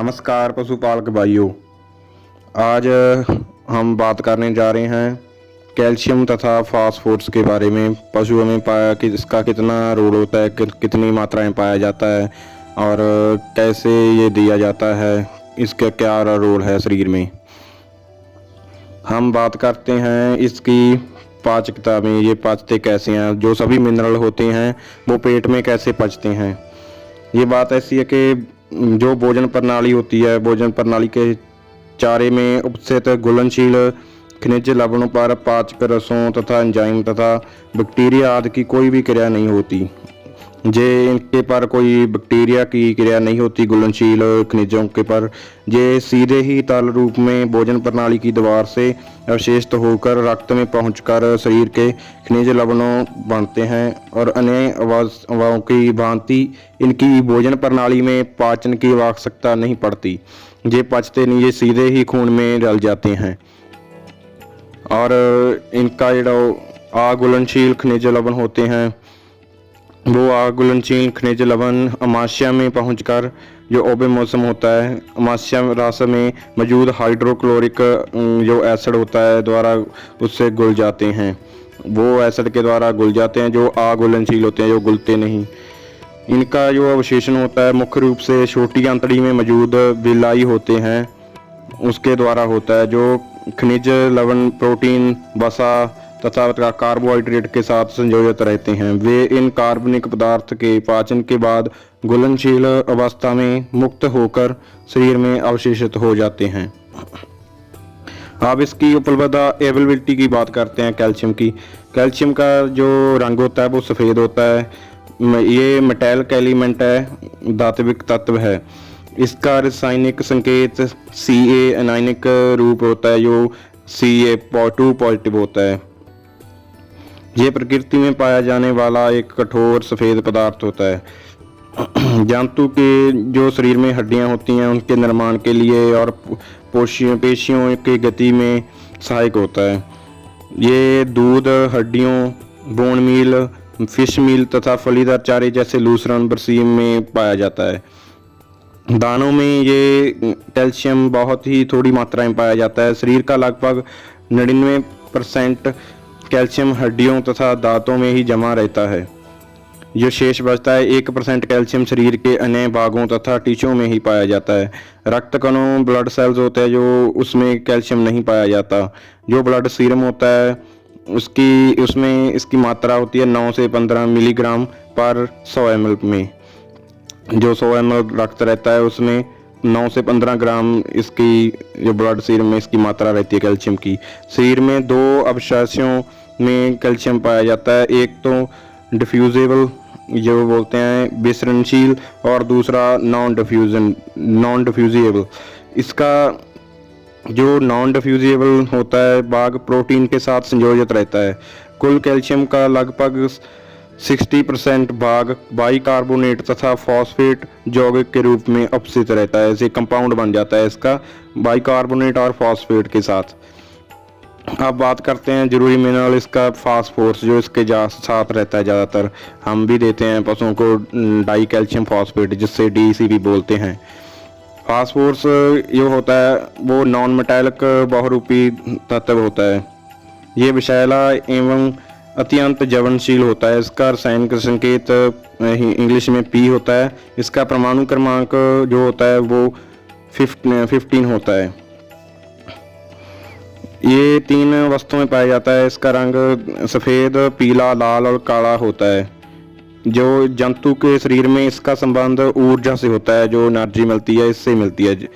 नमस्कार पशुपालक भाइयों। आज हम बात करने जा रहे हैं कैल्शियम तथा फास्फोरस के बारे में। पशुओं में पाया कि इसका कितना रोल होता है, कितनी मात्रा में पाया जाता है और कैसे ये दिया जाता है, इसका क्या रोल है शरीर में। हम बात करते हैं इसकी पाचकता में, ये पचते कैसे हैं, जो सभी मिनरल होते हैं वो पेट में कैसे पचते हैं। ये बात ऐसी है कि जो भोजन प्रणाली होती है, भोजन प्रणाली के चारे में उपस्थित घुलनशील खनिज लवणों पर पाचक रसों तथा एंजाइम तथा बैक्टीरिया आदि की कोई भी क्रिया नहीं होती। जे इनके पर कोई बैक्टीरिया की क्रिया नहीं होती घुलनशील खनिजों के पर। ये सीधे ही तरल रूप में भोजन प्रणाली की दीवार से अवशेषित होकर रक्त में पहुंचकर शरीर के खनिज लवणों बनते हैं और अन्य अवयवों की भांति इनकी भोजन प्रणाली में पाचन की आवश्यकता नहीं पड़ती। ये पचते नहीं, ये सीधे ही खून में डल जाते हैं। और इनका जो अघुलनशील खनिज लवण होते हैं वो अघुलनशील खनिज लवण अमाशय में पहुंचकर जो ओबेमोसम होता है, अमाशय रस में मौजूद हाइड्रोक्लोरिक जो एसिड होता है द्वारा उससे घुल जाते हैं। वो एसिड के द्वारा घुल जाते हैं जो अघुलनशील होते हैं, जो घुलते नहीं। इनका जो अवशेषण होता है मुख्य रूप से छोटी आंतड़ी में मौजूद विलाई होते हैं उसके द्वारा होता है, जो खनिज लवण प्रोटीन वसा तथा कार्बोहाइड्रेट के साथ संयोजित रहते हैं। वे इन कार्बनिक पदार्थ के पाचन के बाद घुलनशील अवस्था में मुक्त होकर शरीर में अवशेषित हो जाते हैं। अब इसकी उपलब्धता अवेलेबिलिटी की बात करते हैं कैल्शियम की। कैल्शियम का जो रंग होता है वो सफ़ेद होता है। ये मेटैलिक एलिमेंट है, धात्विक तत्व है। इसका रासायनिक संकेत Ca एनायनिक रूप होता है जो Ca2 पॉजिटिव होता है। ये प्रकृति में पाया जाने वाला एक कठोर सफ़ेद पदार्थ होता है। जंतु के जो शरीर में हड्डियां होती हैं उनके निर्माण के लिए और पेशियों की गति में सहायक होता है। ये दूध, हड्डियों, बोन मील, फिश मील तथा फलीदार चारे जैसे लूसरन बरसीम में पाया जाता है। दानों में ये कैल्शियम बहुत ही थोड़ी मात्रा में पाया जाता है। शरीर का लगभग 99% कैल्शियम हड्डियों तथा दांतों में ही जमा रहता है। जो शेष बचता है 1% कैल्शियम शरीर के अन्य भागों तथा टीशों में ही पाया जाता है। रक्त कणों, ब्लड सेल्स होते हैं जो उसमें कैल्शियम नहीं पाया जाता। जो ब्लड सीरम होता है उसमें इसकी मात्रा होती है 9 से 15 मिलीग्राम पर 100 ml में। जो 100 ml रक्त रहता है उसमें 9 से 15 ग्राम इसकी जो ब्लड सीरम में इसकी मात्रा रहती है कैल्शियम की। शरीर में 2 अवशेषों में कैल्शियम पाया जाता है, एक तो डिफ्यूजेबल जो बोलते हैं विसरणशील और दूसरा नॉन डिफ्यूजिएबल। इसका जो नॉन डिफ्यूजिएबल होता है भाग प्रोटीन के साथ संयोजित रहता है। कुल कैल्शियम का लगभग 60% भाग बाइकार्बोनेट तथा फॉस्फेट यौगिक के रूप में अपस्थित रहता है। इसे कंपाउंड बन जाता है इसका बाइकार्बोनेट और फॉस्फेट के साथ। अब बात करते हैं जरूरी मिनरल इसका फास्फोरस, जो इसके साथ रहता है ज़्यादातर। हम भी देते हैं पशुओं को डाई कैल्शियम फॉस्फेट, जिससे DCP बोलते हैं। फास्फोरस जो होता है वो नॉन मेटैलिक बहुरूपी तत्व होता है। ये विषैला एवं अत्यंत ज्वलनशील होता है। इसका रासायनिक संकेत इंग्लिश में P होता है। इसका परमाणु क्रमांक जो होता है वो 15 होता है। ये 3 अवस्थाओं में पाया जाता है। इसका रंग सफ़ेद, पीला, लाल और काला होता है। जो जंतु के शरीर में इसका संबंध ऊर्जा से होता है, जो एनर्जी मिलती है इससे मिलती है।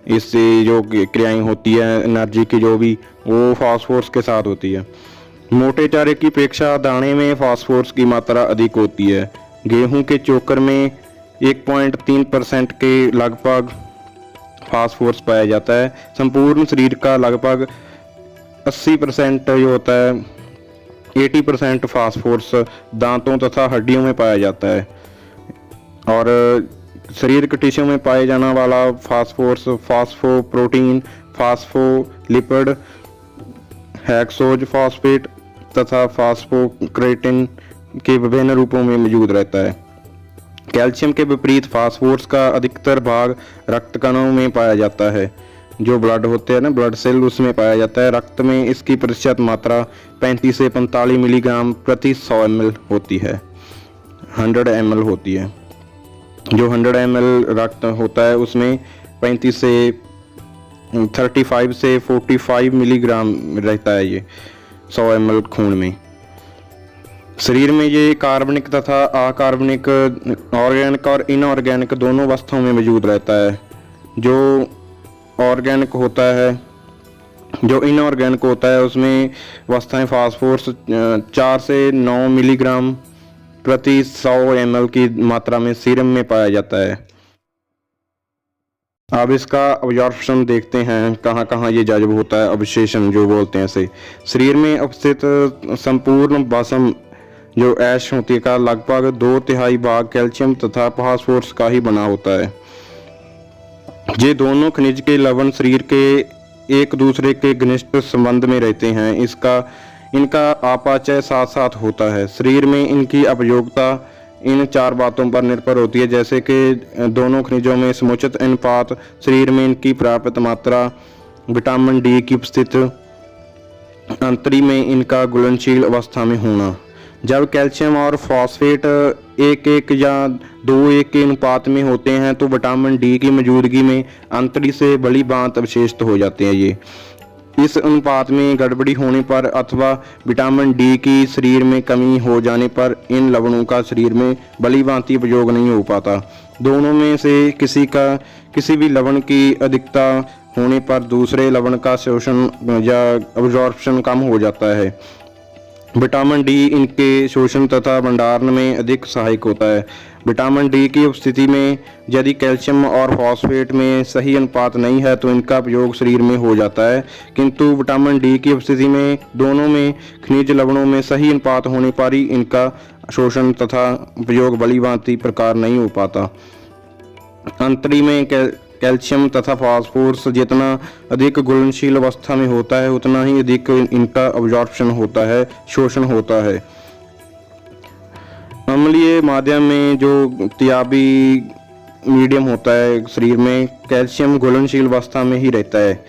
इससे जो क्रियाएं होती है एनर्जी की जो भी, वो फास्फोरस के साथ होती है। मोटे चारे की अपेक्षा दाने में फास्फोरस की मात्रा अधिक होती है। गेहूं के चोकर में 1.3% के लगभग फास्फोरस पाया जाता है। संपूर्ण शरीर का लगभग 80% जो होता है 80% फास्फोरस दांतों तथा हड्डियों में पाया जाता है। और शरीर के टिश्यू में पाए जाने वाला फास्फोरस फास्फोप्रोटीन, फास्फोलिपिड, हेक्सोज फॉस्फेट तथा फास्फोक्रेटिन के विभिन्न रूपों में मौजूद रहता है। कैल्शियम के विपरीत फास्फोरस का अधिकतर भाग रक्त कणों में पाया जाता है। जो ब्लड होते हैं ना, ब्लड सेल, उसमें पाया जाता है। रक्त में इसकी प्रतिशत मात्रा 35 से 45 मिलीग्राम प्रति 100 ml होती है, 100 ml होती है। जो 100 ml रक्त होता है उसमें 35 से 35 से 45 मिलीग्राम रहता है ये 100 ml खून में। शरीर में ये कार्बनिक तथा अकार्बनिक, ऑर्गेनिक और इनऑर्गेनिक दोनों अवस्थाओं में मौजूद रहता है। जो ऑर्गेनिक होता है, जो इनऑर्गेनिक होता है, उसमें अवस्थाएं फास्फोरस 4 से 9 मिलीग्राम प्रति 100 ml की मात्रा में सीरम में पाया जाता है। अब इसका अब्जॉर्प्शन देखते हैं, कहाँ कहाँ ये जज्ब होता है, अवशेषण जो बोलते हैं इसे। शरीर में अवस्थित संपूर्ण भस्म जो ऐश होती है का लगभग 2/3 भाग कैल्शियम तथा फास्फोरस का ही बना होता है। ये दोनों खनिज के लवण शरीर के एक दूसरे के घनिष्ठ संबंध में रहते हैं। इनका आपाचय साथ साथ होता है। शरीर में इनकी उपयोगिता इन 4 बातों पर निर्भर होती है, जैसे कि दोनों खनिजों में समुचित अनुपात, शरीर में इनकी पर्याप्त मात्रा, विटामिन डी की उपस्थिति, अंतरी में इनका घुलनशील अवस्था में होना। जब कैल्शियम और फॉस्फेट 1:1 या 2:1 के अनुपात में होते हैं तो विटामिन डी की मौजूदगी में अंतरी से बड़ी भांत अवशेषित हो जाते हैं। ये इस अनुपात में गड़बड़ी होने पर अथवा विटामिन डी की शरीर में कमी हो जाने पर इन लवणों का शरीर में भली भांति उपयोग नहीं हो पाता। दोनों में से किसी भी लवण की अधिकता होने पर दूसरे लवण का शोषण या अब्जॉर्प्शन कम हो जाता है। विटामिन डी इनके शोषण तथा भंडारण में अधिक सहायक होता है। विटामिन डी की उपस्थिति में यदि कैल्शियम और फॉस्फेट में सही अनुपात नहीं है तो इनका उपयोग शरीर में हो जाता है, किंतु विटामिन डी की उपस्थिति में दोनों में खनिज लवणों में सही अनुपात होने पर ही इनका शोषण तथा उपयोग भली भांति प्रकार नहीं हो पाता। अंतरी में कैल्शियम तथा फास्फोरस जितना अधिक घुलनशील अवस्था में होता है उतना ही अधिक इनका अब्जॉर्प्शन होता है, शोषण होता है। अम्लीय माध्यम में जो तियाबी मीडियम होता है शरीर में, कैल्शियम घुलनशील अवस्था में ही रहता है।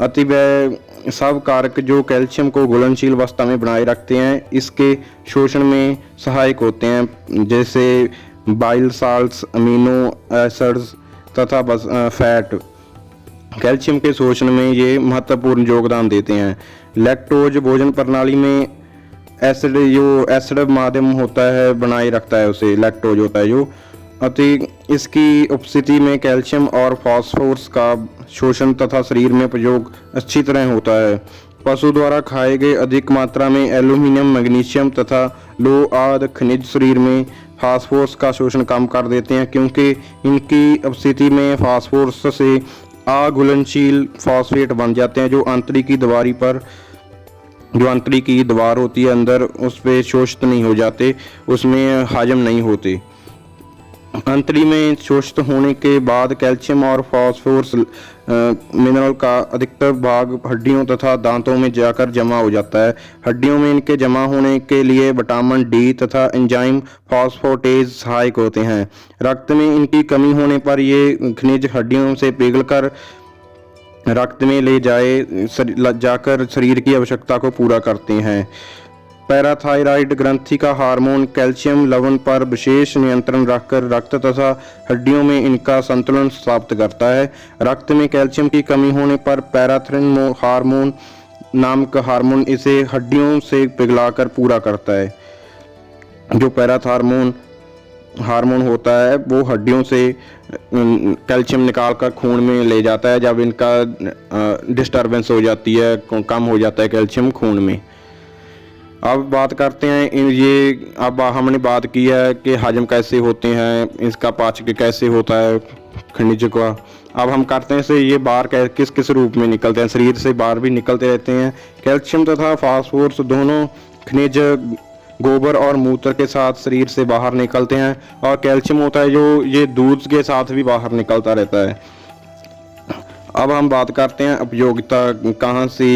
अतिव्यय सब कारक जो कैल्शियम को घुलनशील अवस्था में बनाए रखते हैं इसके शोषण में सहायक होते हैं, जैसे बाइल साल्ट्स, अमीनो एसिड्स तथा फैट। कैल्शियम के शोषण में ये महत्वपूर्ण योगदान देते हैं। लैक्टोज भोजन प्रणाली में एसिड माध्यम होता है बनाए रखता है, उसे लैक्टोज होता है जो इसकी उपस्थिति में कैल्शियम और फास्फोरस का शोषण तथा शरीर में प्रयोग अच्छी तरह होता है। पशु द्वारा खाए गए अधिक मात्रा में एल्यूमिनियम, मैग्नीशियम तथा लोह आदि खनिज शरीर में फास्फोरस का शोषण कम कर देते हैं, क्योंकि इनकी उपस्थिति में फास्फोरस से अघुलनशील फॉस्फेट बन जाते हैं जो आंतरिक की दीवार होती है अंदर, उस पर शोषित नहीं हो जाते, उसमें हजम नहीं होते। अंतरी में शोषित होने के बाद कैल्शियम और फास्फोरस मिनरल का अधिकतर भाग हड्डियों तथा दांतों में जाकर जमा हो जाता है। हड्डियों में इनके जमा होने के लिए विटामिन डी तथा एंजाइम फास्फोटेज सहायक होते हैं। रक्त में इनकी कमी होने पर ये खनिज हड्डियों से पिघलकर रक्त में ले जाकर शरीर की आवश्यकता को पूरा करते हैं। पैराथायराइड ग्रंथि का हार्मोन कैल्शियम लवण पर विशेष नियंत्रण रखकर रक्त तथा हड्डियों में इनका संतुलन स्थापित करता है। रक्त में कैल्शियम की कमी होने पर पैराथायराइड हार्मोन नामक हार्मोन इसे हड्डियों से पिघलाकर पूरा करता है। जो पैराथायराइड हार्मोन होता है वो हड्डियों से कैल्शियम निकालकर खून में ले जाता है जब इनका डिस्टर्बेंस हो जाती है, कम हो जाता है कैल्शियम खून में। अब बात करते हैं अब हमने बात की है कि हजम कैसे होते हैं, इसका पाचन कैसे होता है खनिज का। अब हम करते हैं से ये बाहर किस किस रूप में निकलते हैं, शरीर से बाहर भी निकलते रहते हैं। कैल्शियम तथा फास्फोरस दोनों खनिज गोबर और मूत्र के साथ शरीर से बाहर निकलते हैं, और कैल्शियम होता है जो ये दूध के साथ भी बाहर निकलता रहता है। अब हम बात करते हैं उपयोगिता, कहाँ से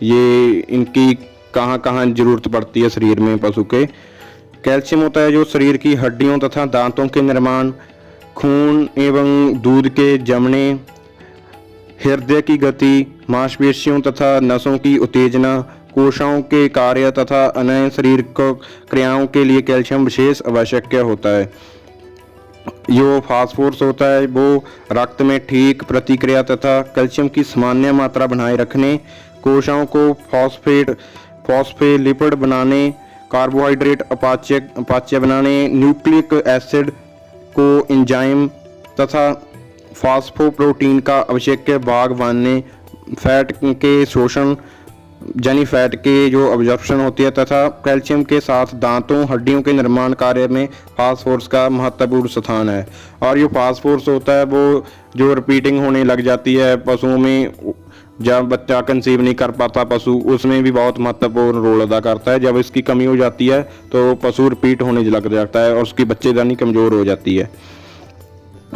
ये इनकी कहाँ कहाँ ज़रूरत पड़ती है शरीर में पशु के। कैल्शियम होता है जो शरीर की हड्डियों तथा दांतों के निर्माण, खून एवं दूध के जमने, हृदय की गति, मांसपेशियों तथा नसों की उत्तेजना, कोशिकाओं के कार्य तथा अन्य शरीर को क्रियाओं के लिए कैल्शियम विशेष आवश्यक होता है। जो फास्फोरस होता है वो रक्त में ठीक प्रतिक्रिया तथा कैल्शियम की सामान्य मात्रा बनाए रखने, कोशिकाओं को फॉस्फेलिपिड बनाने, कार्बोहाइड्रेट अपाच्य बनाने, न्यूक्लिक एसिड को एंजाइम तथा फास्फोप्रोटीन का आवश्यक भाग मानने, फैट के शोषण यानी फैट के जो अब्जॉर्प्शन होती है तथा कैल्शियम के साथ दांतों हड्डियों के निर्माण कार्य में फास्फोरस का महत्वपूर्ण स्थान है। और जो फास्फोरस होता है वो जो रिपीटिंग होने लग जाती है पशुओं में, जब बच्चा कंसीव नहीं कर पाता पशु, उसमें भी बहुत महत्वपूर्ण रोल अदा करता है। जब इसकी कमी हो जाती है तो पशु रिपीट होने लग जाता है और उसकी बच्चेदानी कमज़ोर हो जाती है।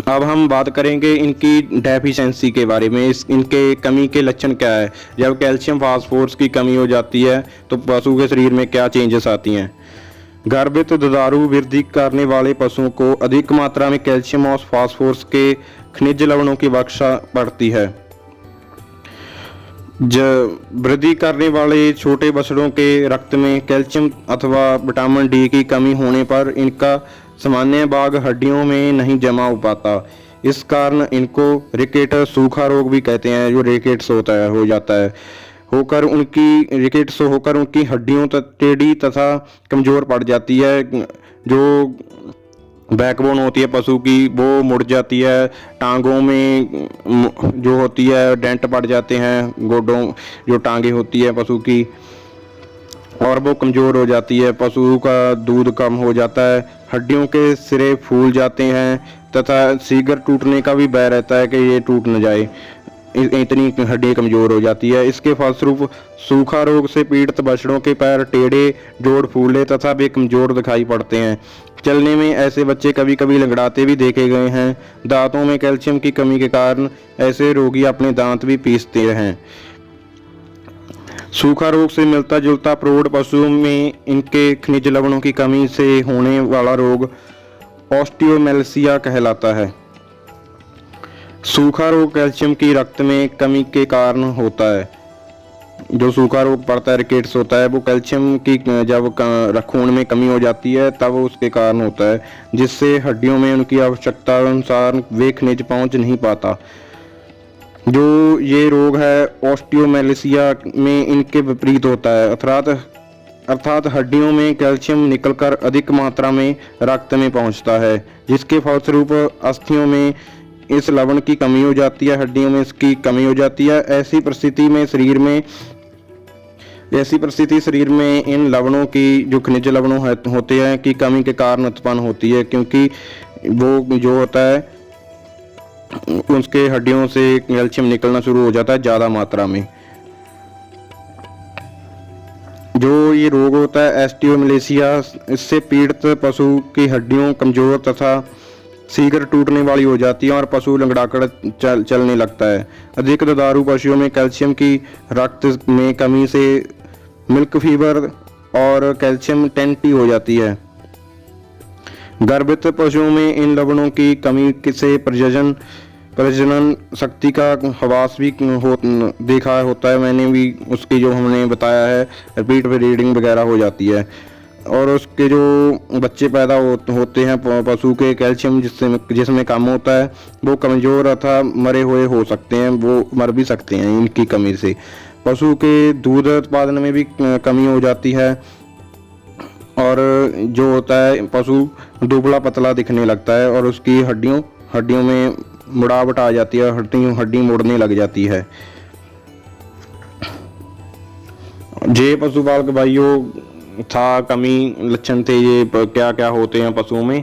अब हम बात करेंगे इनकी डेफिशिएंसी के बारे में। इनके कमी के लक्षण क्या है। जब कैल्शियम फास्फोरस की कमी हो जाती है तो पशु के शरीर में क्या चेंजेस आती हैं। गर्भित दुधारू वृद्धि करने वाले पशुओं को अधिक मात्रा में कैल्शियम और फास्फोरस के खनिज लवणों की आवश्यकता पड़ती है। वृद्धि करने वाले छोटे बछड़ों के रक्त में कैल्शियम अथवा विटामिन डी की कमी होने पर इनका सामान्य भाग हड्डियों में नहीं जमा हो पाता। इस कारण इनको रिकेट सूखा रोग भी कहते हैं, जो रिकेट्स होता है हो जाता है होकर उनकी हड्डियों टेढ़ी तथा कमज़ोर पड़ जाती है। जो बैकबोन होती है पशु की वो मुड़ जाती है, टांगों में जो होती है डेंट पड़ जाते हैं, गोडों जो टांगे होती है पशु की, और वो कमज़ोर हो जाती है। पशु का दूध कम हो जाता है, हड्डियों के सिरे फूल जाते हैं तथा शीघ्र टूटने का भी भय रहता है कि ये टूट न जाए, इतनी हड्डी कमज़ोर हो जाती है। इसके फलस्वरूप सूखा रोग से पीड़ित बछड़ों के पैर टेढ़े, जोड़ फूले तथा वे कमज़ोर दिखाई पड़ते हैं। चलने में ऐसे बच्चे कभी कभी लंगड़ाते भी देखे गए हैं। दांतों में कैल्शियम की कमी के कारण ऐसे रोगी अपने दांत भी पीसते हैं। सूखा रोग से मिलता जुलता प्रौढ़ पशुओं में इनके खनिज लवणों की कमी से होने वाला रोग ऑस्टियोमेलेसिया कहलाता है। सूखा रोग कैल्शियम की रक्त में कमी के कारण होता है। जो सूखा रोग पड़ता है, रिकेट्स होता है, वो कैल्शियम की जब खून में कमी हो जाती है तब उसके कारण होता है, जिससे हड्डियों में उनकी आवश्यकता अनुसार वे खनिज पहुंच नहीं पाता। जो ये रोग है ऑस्टियोमेलेसिया में इनके विपरीत होता है, अर्थात हड्डियों में कैल्शियम निकलकर अधिक मात्रा में रक्त में पहुंचता है, जिसके फलस्वरूप अस्थियों में इस लवण की कमी हो जाती है, हड्डियों में इसकी कमी हो जाती है। ऐसी परिस्थिति शरीर में इन लवणों की जो खनिज लवणों होते हैं की कमी के कारण उत्पन्न होती है, क्योंकि वो जो होता है उसके हड्डियों से कैल्शियम निकलना शुरू हो जाता है ज़्यादा मात्रा में। जो ये रोग होता है ऑस्टियोमेलेसिया, इससे पीड़ित पशु की हड्डियां कमज़ोर तथा शीघ्र टूटने वाली हो जाती है और पशु लंगड़ाकर चलने लगता है। अधिक दुधारू पशुओं में कैल्शियम की रक्त में कमी से मिल्क फीवर और कैल्शियम टेंटी हो जाती है। गर्भित पशुओं में इन लवणों की कमी से प्रजनन शक्ति का ह्रास भी देखा होता है। मैंने भी उसकी जो हमने बताया है रिपीट ब्रीडिंग वगैरह हो जाती है और उसके जो बच्चे पैदा होते हैं पशु के कैल्शियम जिसमें कम होता है वो कमज़ोर अथवा मरे हुए हो सकते हैं, वो मर भी सकते हैं इनकी कमी से। पशु के दूध उत्पादन में भी कमी हो जाती है और जो होता है पशु दुबला पतला दिखने लगता है और उसकी हड्डियों में मुड़ावट आ जाती है, हड्डी मुड़ने लग जाती है। जे पशुपालक भाइयों था कमी लक्षण थे ये क्या क्या होते हैं पशुओं में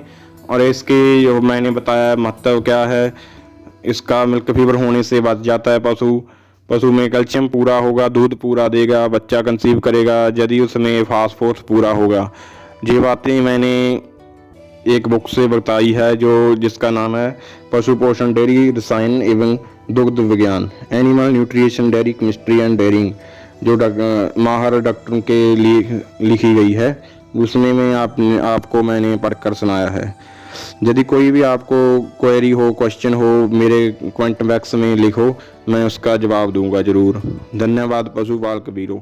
और इसके जो मैंने बताया महत्व क्या है। इसका मिल्क फीवर होने से बच जाता है पशु में कैल्शियम पूरा होगा, दूध पूरा देगा, बच्चा कंसीव करेगा यदि उसमें फास्फोरस पूरा होगा। ये बातें मैंने एक बुक से बताई है जिसका नाम है पशु पोषण डेयरी रसायन एवं दुग्ध विज्ञान, animal nutrition dairy chemistry and dairying, जो माहर डॉक्टरों के लिए लिखी गई है। उसमें मैं आपको मैंने पढ़कर सुनाया है। यदि कोई भी आपको क्वेरी हो, क्वेश्चन हो, मेरे कमेंट बॉक्स में लिखो, मैं उसका जवाब दूंगा ज़रूर। धन्यवाद पशुपाल कबीरों।